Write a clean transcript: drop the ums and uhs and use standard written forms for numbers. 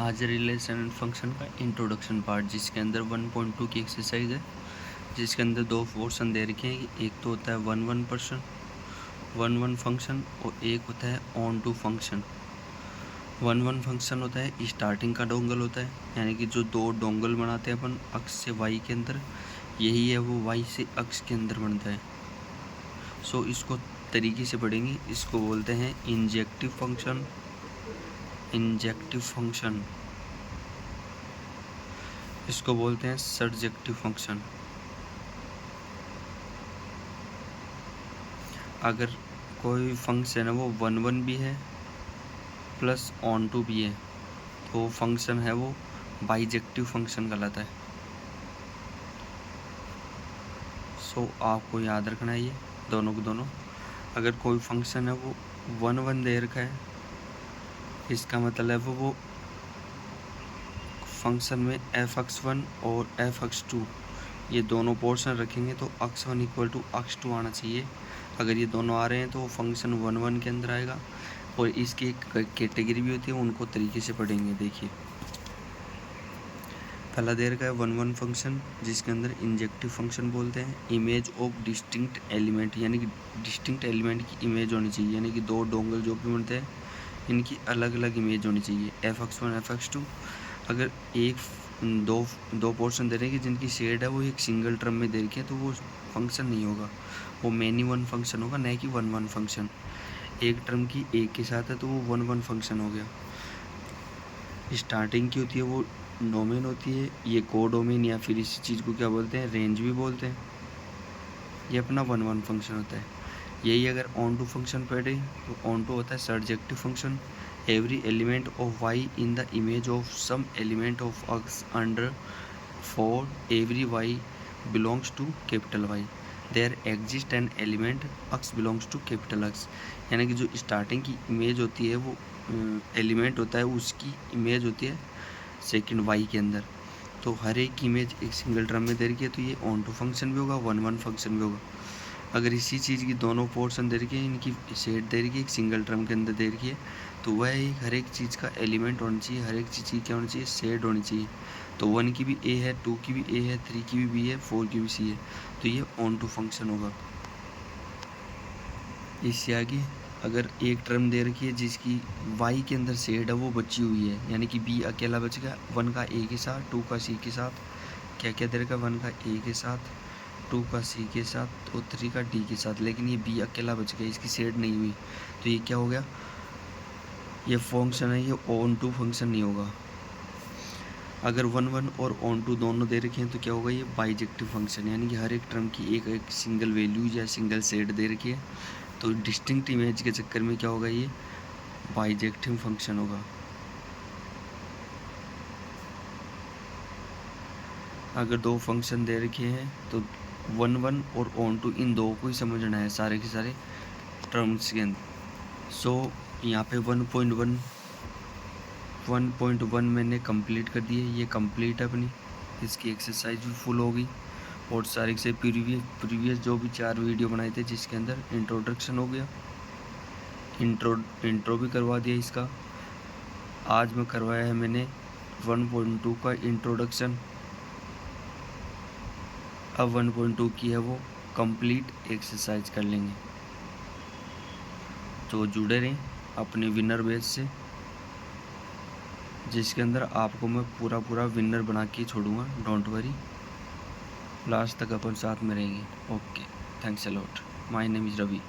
आज relation and function का introduction part, जिसके अंदर 1.2 की एक्सरसाइज है, जिसके अंदर दो पोर्शन दे रखे हैं। एक तो होता है वन फंक्शन और एक होता है onto function. One function होता है स्टार्टिंग का डोंगल होता है, यानी कि जो दो डोंगल बनाते हैं अपन अक्ष से वाई के अंदर, यही है वो वाई से अक्ष के अंदर बनता है। सो इसको तरीके से पढ़ेंगे। इसको बोलते हैं इंजेक्टिव फंक्शन, इसको बोलते हैं सर्जेक्टिव फंक्शन। अगर कोई फंक्शन है वो वन भी है प्लस ऑन टू भी है, तो फंक्शन है वो बाइजेक्टिव फंक्शन कहलाता है। सो आपको याद रखना है ये दोनों को दोनों। अगर कोई फंक्शन है वो वन दे रखा है, इसका मतलब है वो फंक्शन में f(x1) और f(x2) ये दोनों पोर्शन रखेंगे तो x1 इक्वल टू x2 आना चाहिए। अगर ये दोनों आ रहे हैं तो वो फंक्शन वन के अंदर आएगा। और इसकी एक कैटेगरी भी होती है, उनको तरीके से पढ़ेंगे। देखिए, पहला दे रखा है वन फंक्शन, जिसके अंदर इंजेक्टिव फंक्शन बोलते हैं। इमेज ऑफ डिस्टिंक्ट एलिमेंट, यानी कि डिस्टिंक्ट एलिमेंट की इमेज होनी चाहिए, यानी कि दो डोंगल जो भी बनते हैं इनकी अलग अलग इमेज होनी चाहिए, f(x1) f(x2). अगर दो पोर्शन दे रहे हैं कि जिनकी शेड है वो एक सिंगल टर्म में दे रखी है, तो वो फंक्शन नहीं होगा, वो मैनी वन फंक्शन होगा, न कि वन फंक्शन। एक टर्म की एक के साथ है तो वो वन फंक्शन हो गया। स्टार्टिंग की होती है वो डोमेन होती है, ये कोडोमेन, या फिर इसी चीज़ को क्या बोलते हैं, रेंज भी बोलते हैं। ये अपना वन फंक्शन होता है। यही अगर ऑन टू फंक्शन पढ़े तो ऑन टू होता है surjective function. Every element of Y in the image of some element of X under for every Y belongs to capital Y, there exist an element X belongs to capital X. यानी कि जो starting की image होती है वो element होता है, उसकी इमेज होती है सेकंड वाई के अंदर। तो हर एक इमेज एक सिंगल टर्म में दे रखी है, तो ये ऑन टू फंक्शन भी होगा, वन फंक्शन भी होगा। अगर इसी चीज़ की दोनों पोर्शन दे रखी है, इनकी शेड दे रखी है एक सिंगल टर्म के अंदर दे रखी है, तो वह एक हर एक चीज़ का एलिमेंट होना चाहिए, हर एक चीज़ की क्या होनी चाहिए, शेड होनी चाहिए। तो 1 की भी ए है, 2 की भी ए है, 3 की भी बी है, 4 की भी सी है, तो ये ऑन टू फंक्शन होगा। इससे आगे अगर एक टर्म दे रखी है जिसकी वाई के अंदर शेड है वो बची हुई है, यानी कि बी अकेला बच गया, 1 का ए के साथ, 2 का सी के साथ, क्या क्या दे रखा है, 1 का ए के साथ, 2 का सी के साथ और 3 का डी के साथ, लेकिन ये बी अकेला बच गया, इसकी शेड नहीं हुई, तो ये क्या हो गया, ये फंक्शन है, ये ऑन टू फंक्शन नहीं होगा। अगर वन और ऑन टू दोनों दे रखे हैं तो क्या होगा, ये बाइजेक्टिव फंक्शन, यानी कि हर एक टर्म की एक सिंगल वैल्यू या सिंगल शेड दे रखी है, तो डिस्टिंक्ट इमेज के चक्कर में क्या होगा, ये बाइजेक्टिव फंक्शन होगा। अगर दो फंक्शन दे रखे हैं तो वन और ऑन टू, इन दो को ही समझना है सारे के सारे टर्म्स के अंदर। सो यहाँ पे 1.1 मैंने कंप्लीट कर दिए, ये कंप्लीट है अपनी, इसकी एक्सरसाइज भी फुल हो गई। और सारे से प्रीवियस जो भी 4 वीडियो बनाए थे जिसके अंदर इंट्रोडक्शन हो गया, इंट्रो भी करवा दिया इसका। आज में करवाया है मैंने 1.2 का इंट्रोडक्शन। अब 1.2 की है वो कंप्लीट एक्सरसाइज कर लेंगे। तो जुड़े रहें अपने विनर बैच से, जिसके अंदर आपको मैं पूरा विनर बना के छोड़ूंगा, डोंट वरी, लास्ट तक अपन साथ में रहेंगे। Okay, thanks a lot, my name is Ravi.